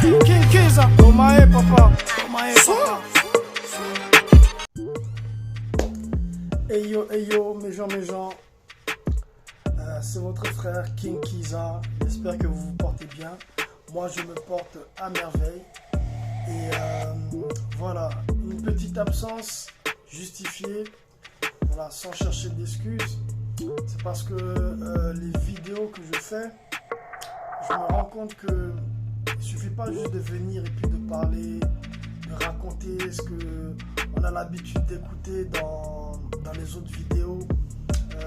King Kiza, Omae papa, Omae papa. Hey yo, mes gens, c'est votre frère King Kiza. J'espère que vous vous portez bien. Moi, je me porte à merveille. Et voilà, une petite absence justifiée, voilà, sans chercher d'excuses. C'est parce que les vidéos que je fais, je me rends compte que il suffit pas juste de venir et puis de parler, de raconter ce que on a l'habitude d'écouter dans les autres vidéos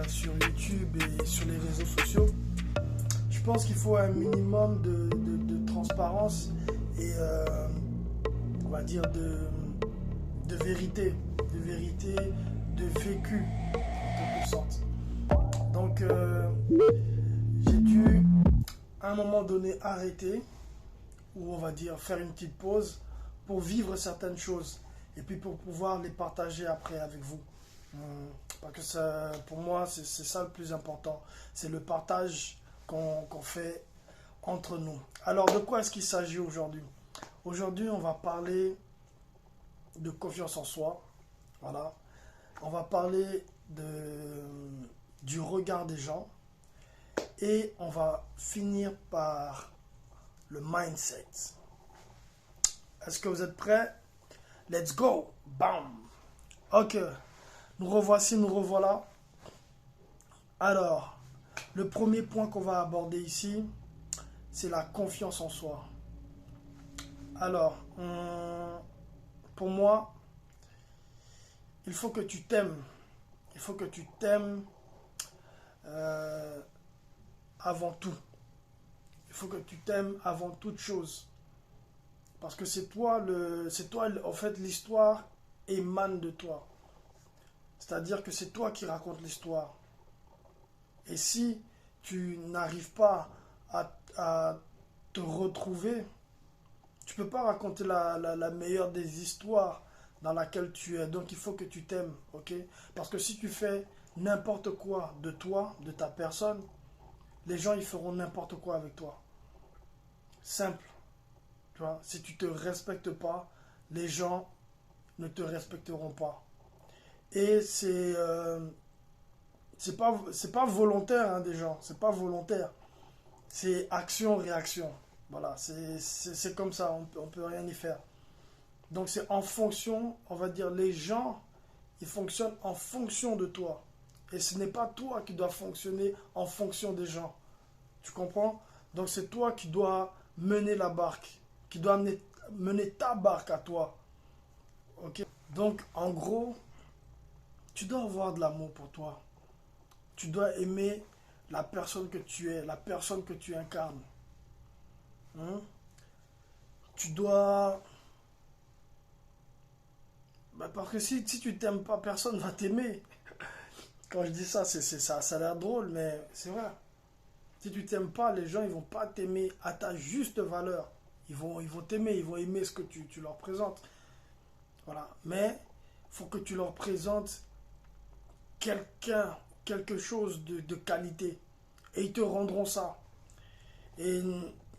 sur YouTube et sur les réseaux sociaux. Je pense qu'il faut un minimum de transparence et on va dire de vérité, de vécu en quelque sorte. Donc j'ai dû à un moment donné arrêter, ou on va dire faire une petite pause pour vivre certaines choses et puis pour pouvoir les partager après avec vous. Parce que ça, pour moi, c'est ça le plus important. C'est le partage qu'on fait entre nous. Alors, de quoi est-ce qu'il s'agit aujourd'hui? Aujourd'hui, on va parler de confiance en soi. Voilà. On va parler du regard des gens. Et on va finir par le mindset. Est-ce que vous êtes prêts? Let's go! Bam! Ok. Nous revoici, nous revoilà. Alors, le premier point qu'on va aborder ici, c'est la confiance en soi. Alors, pour moi, il faut que tu t'aimes. Il faut que tu t'aimes avant tout. Il faut que tu t'aimes avant toute chose. Parce que c'est toi, en fait, l'histoire émane de toi. C'est-à-dire que c'est toi qui racontes l'histoire. Et si tu n'arrives pas à te retrouver, tu ne peux pas raconter la meilleure des histoires dans laquelle tu es. Donc il faut que tu t'aimes, ok? Parce que si tu fais n'importe quoi de toi, de ta personne, les gens ils feront n'importe quoi avec toi. Simple. Tu vois? Si tu ne te respectes pas, les gens ne te respecteront pas. Et c'est pas volontaire, hein, des gens, c'est pas volontaire, c'est action-réaction. Voilà, c'est comme ça, on peut rien y faire. Donc c'est en fonction, on va dire, les gens, ils fonctionnent en fonction de toi. Et ce n'est pas toi qui dois fonctionner en fonction des gens. Tu comprends? Donc c'est toi qui dois mener la barque, qui dois mener ta barque à toi. Ok? Donc en gros, tu dois avoir de l'amour pour toi. Tu dois aimer la personne que tu es, la personne que tu incarnes. Hein? Tu dois... parce que si tu t'aimes pas, personne va t'aimer. Quand je dis ça, ça a l'air drôle, mais c'est vrai. Si tu t'aimes pas, les gens ils vont pas t'aimer à ta juste valeur. Ils vont t'aimer, ils vont aimer ce que tu leur présentes. Voilà. Mais il faut que tu leur présentes quelque chose de qualité. Et ils te rendront ça. Et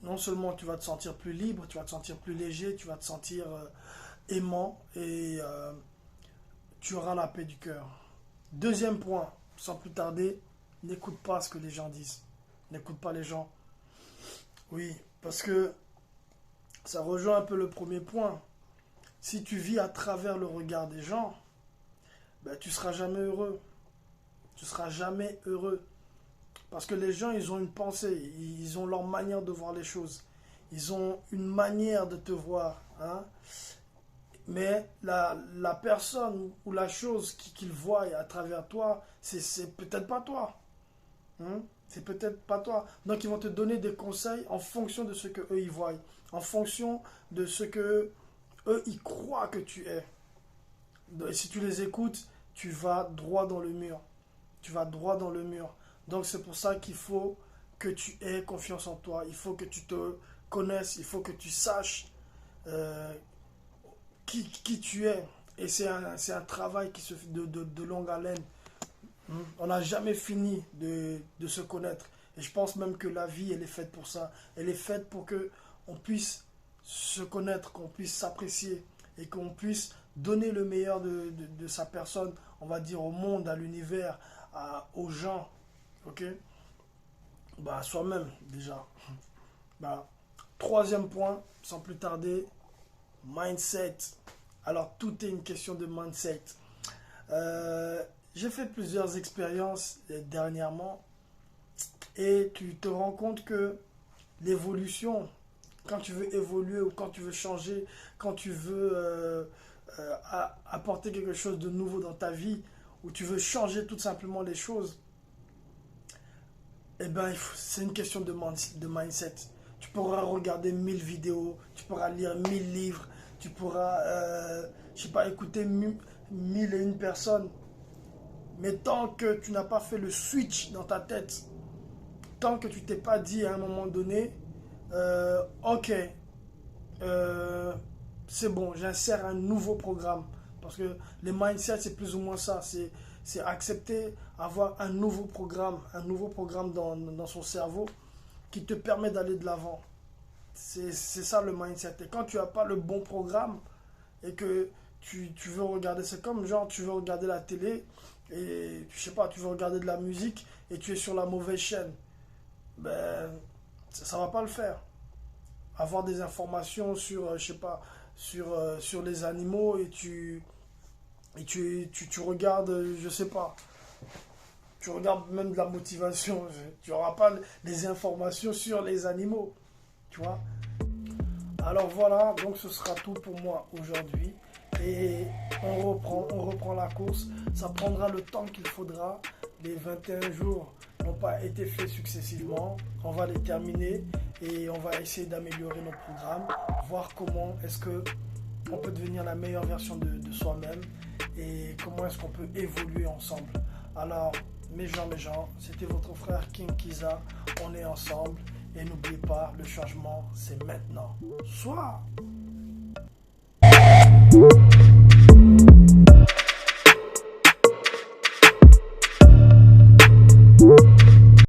non seulement tu vas te sentir plus libre, tu vas te sentir plus léger, tu vas te sentir aimant et tu auras la paix du cœur. Deuxième point, sans plus tarder, n'écoute pas ce que les gens disent. N'écoute pas les gens. Oui, parce que ça rejoint un peu le premier point. Si tu vis à travers le regard des gens, ben, tu ne seras jamais heureux. Tu ne seras jamais heureux. Parce que les gens, ils ont une pensée, ils ont leur manière de voir les choses. Ils ont une manière de te voir. Hein? Mais la personne ou la chose qu'ils voient à travers toi, c'est peut-être pas toi. Hein? C'est peut-être pas toi. Donc ils vont te donner des conseils en fonction de ce que eux ils voient. En fonction de ce que eux ils croient que tu es. Et si tu les écoutes, tu vas droit dans le mur. Tu vas droit dans le mur. Donc c'est pour ça qu'il faut que tu aies confiance en toi. Il faut que tu te connaisses. Il faut que tu saches qui tu es. Et c'est un travail qui se fait de longue haleine. On n'a jamais fini de se connaître. Et je pense même que la vie, elle est faite pour ça. Elle est faite pour que on puisse se connaître, qu'on puisse s'apprécier et qu'on puisse donner le meilleur de sa personne, on va dire au monde, à l'univers, aux gens, ok? Bah, à soi-même déjà. Bah, troisième point, sans plus tarder, mindset. Alors, tout est une question de mindset. J'ai fait plusieurs expériences dernièrement et tu te rends compte que l'évolution, quand tu veux évoluer ou quand tu veux changer, quand tu veux apporter quelque chose de nouveau dans ta vie, ou tu veux changer tout simplement les choses, eh ben, c'est une question de mindset. Tu pourras regarder 1000 vidéos, tu pourras lire 1000 livres, tu pourras, je sais pas, écouter 1001 personnes. Mais tant que tu n'as pas fait le switch dans ta tête, tant que tu t'es pas dit à un moment donné, ok, c'est bon, j'insère un nouveau programme. Parce que les mindsets, c'est plus ou moins ça. C'est accepter, avoir un nouveau programme dans son cerveau qui te permet d'aller de l'avant. C'est ça le mindset. Et quand tu n'as pas le bon programme et que tu veux regarder, c'est comme genre tu veux regarder la télé et je sais pas, tu veux regarder de la musique et tu es sur la mauvaise chaîne, ben ça va pas le faire. Avoir des informations sur, je sais pas, sur les animaux et tu regardes, je sais pas, tu regardes même de la motivation, tu n'auras pas les informations sur les animaux, tu vois. Alors voilà, donc ce sera tout pour moi aujourd'hui. Et on reprend la course. Ça prendra le temps qu'il faudra. Les 21 jours n'ont pas été faits successivement. On va les terminer et on va essayer d'améliorer nos programmes, voir comment est-ce que on peut devenir la meilleure version de soi-même et comment est-ce qu'on peut évoluer ensemble. Alors, mes gens, c'était votre frère King Kiza. On est ensemble et n'oubliez pas, le changement, c'est maintenant. Soit